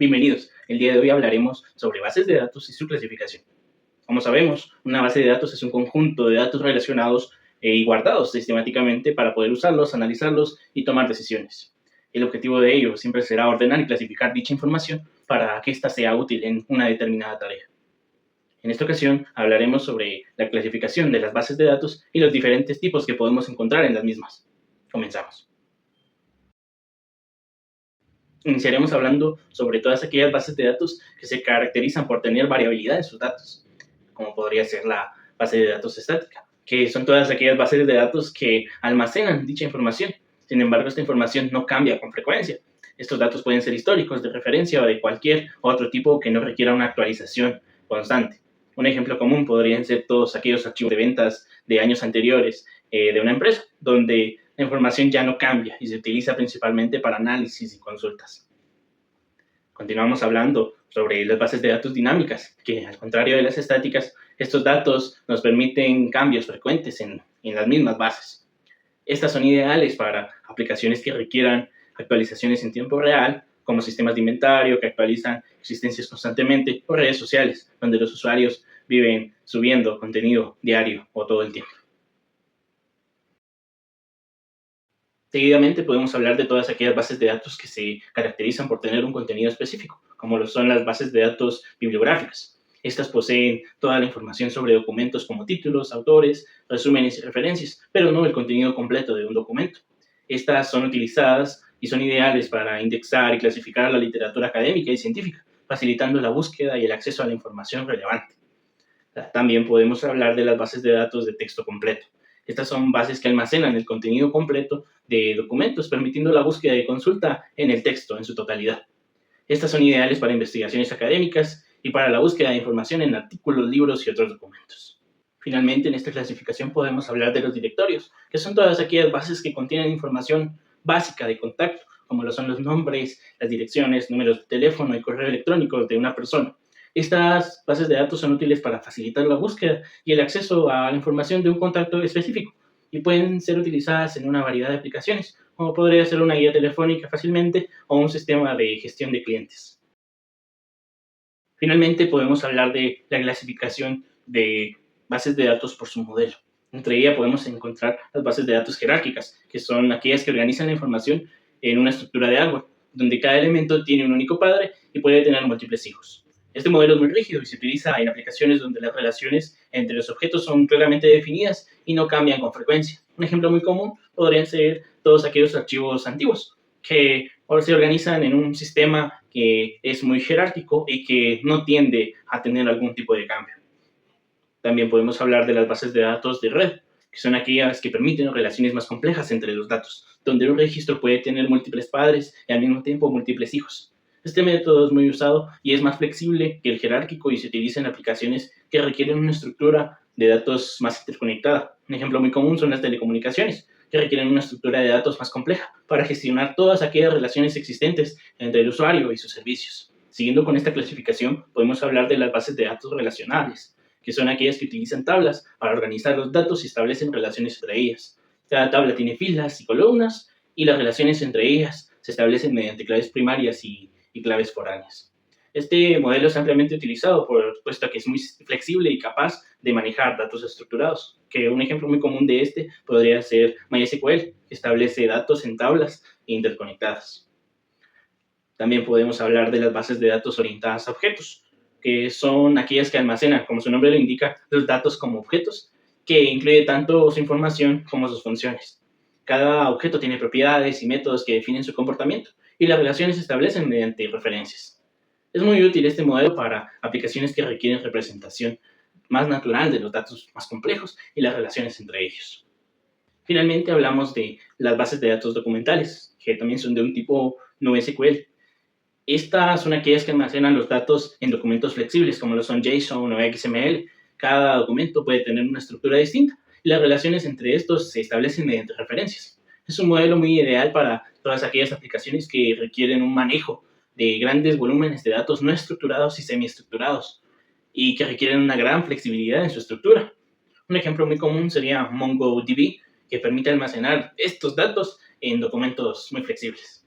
Bienvenidos. El día de hoy hablaremos sobre bases de datos y su clasificación. Como sabemos, una base de datos es un conjunto de datos relacionados y guardados sistemáticamente para poder usarlos, analizarlos y tomar decisiones. El objetivo de ello siempre será ordenar y clasificar dicha información para que ésta sea útil en una determinada tarea. En esta ocasión hablaremos sobre la clasificación de las bases de datos y los diferentes tipos que podemos encontrar en las mismas. Comenzamos. Iniciaremos hablando sobre todas aquellas bases de datos que se caracterizan por tener variabilidad en sus datos, como podría ser la base de datos estática, que son todas aquellas bases de datos que almacenan dicha información. Sin embargo, esta información no cambia con frecuencia. Estos datos pueden ser históricos, de referencia o de cualquier otro tipo que no requiera una actualización constante. Un ejemplo común podrían ser todos aquellos archivos de ventas de años anteriores de una empresa, donde la información ya no cambia y se utiliza principalmente para análisis y consultas. Continuamos hablando sobre las bases de datos dinámicas, que al contrario de las estáticas, estos datos nos permiten cambios frecuentes en las mismas bases. Estas son ideales para aplicaciones que requieran actualizaciones en tiempo real, como sistemas de inventario que actualizan existencias constantemente, o redes sociales, donde los usuarios viven subiendo contenido diario o todo el tiempo. Seguidamente podemos hablar de todas aquellas bases de datos que se caracterizan por tener un contenido específico, como lo son las bases de datos bibliográficas. Estas poseen toda la información sobre documentos como títulos, autores, resúmenes y referencias, pero no el contenido completo de un documento. Estas son utilizadas y son ideales para indexar y clasificar la literatura académica y científica, facilitando la búsqueda y el acceso a la información relevante. También podemos hablar de las bases de datos de texto completo. Estas son bases que almacenan el contenido completo de documentos, permitiendo la búsqueda y consulta en el texto en su totalidad. Estas son ideales para investigaciones académicas y para la búsqueda de información en artículos, libros y otros documentos. Finalmente, en esta clasificación podemos hablar de los directorios, que son todas aquellas bases que contienen información básica de contacto, como lo son los nombres, las direcciones, números de teléfono y correo electrónico de una persona. Estas bases de datos son útiles para facilitar la búsqueda y el acceso a la información de un contacto específico y pueden ser utilizadas en una variedad de aplicaciones, como podría ser una guía telefónica fácilmente o un sistema de gestión de clientes. Finalmente, podemos hablar de la clasificación de bases de datos por su modelo. Entre ellas podemos encontrar las bases de datos jerárquicas, que son aquellas que organizan la información en una estructura de árbol, donde cada elemento tiene un único padre y puede tener múltiples hijos. Este modelo es muy rígido y se utiliza en aplicaciones donde las relaciones entre los objetos son claramente definidas y no cambian con frecuencia. Un ejemplo muy común podrían ser todos aquellos archivos antiguos que ahora se organizan en un sistema que es muy jerárquico y que no tiende a tener algún tipo de cambio. También podemos hablar de las bases de datos de red, que son aquellas que permiten relaciones más complejas entre los datos, donde un registro puede tener múltiples padres y al mismo tiempo múltiples hijos. Este método es muy usado y es más flexible que el jerárquico y se utiliza en aplicaciones que requieren una estructura de datos más interconectada. Un ejemplo muy común son las telecomunicaciones, que requieren una estructura de datos más compleja para gestionar todas aquellas relaciones existentes entre el usuario y sus servicios. Siguiendo con esta clasificación, podemos hablar de las bases de datos relacionales, que son aquellas que utilizan tablas para organizar los datos y establecen relaciones entre ellas. Cada tabla tiene filas y columnas y las relaciones entre ellas se establecen mediante claves primarias y claves foráneas. Este modelo es ampliamente utilizado puesto que es muy flexible y capaz de manejar datos estructurados, que un ejemplo muy común de este podría ser MySQL, que establece datos en tablas interconectadas. También podemos hablar de las bases de datos orientadas a objetos, que son aquellas que almacenan, como su nombre lo indica, los datos como objetos, que incluye tanto su información como sus funciones. Cada objeto tiene propiedades y métodos que definen su comportamiento, y las relaciones se establecen mediante referencias. Es muy útil este modelo para aplicaciones que requieren representación más natural de los datos más complejos y las relaciones entre ellos. Finalmente hablamos de las bases de datos documentales, que también son de un tipo NoSQL. Estas son aquellas que almacenan los datos en documentos flexibles, como lo son JSON o XML. Cada documento puede tener una estructura distinta y las relaciones entre estos se establecen mediante referencias. Es un modelo muy ideal para todas aquellas aplicaciones que requieren un manejo de grandes volúmenes de datos no estructurados y semiestructurados y que requieren una gran flexibilidad en su estructura. Un ejemplo muy común sería MongoDB, que permite almacenar estos datos en documentos muy flexibles.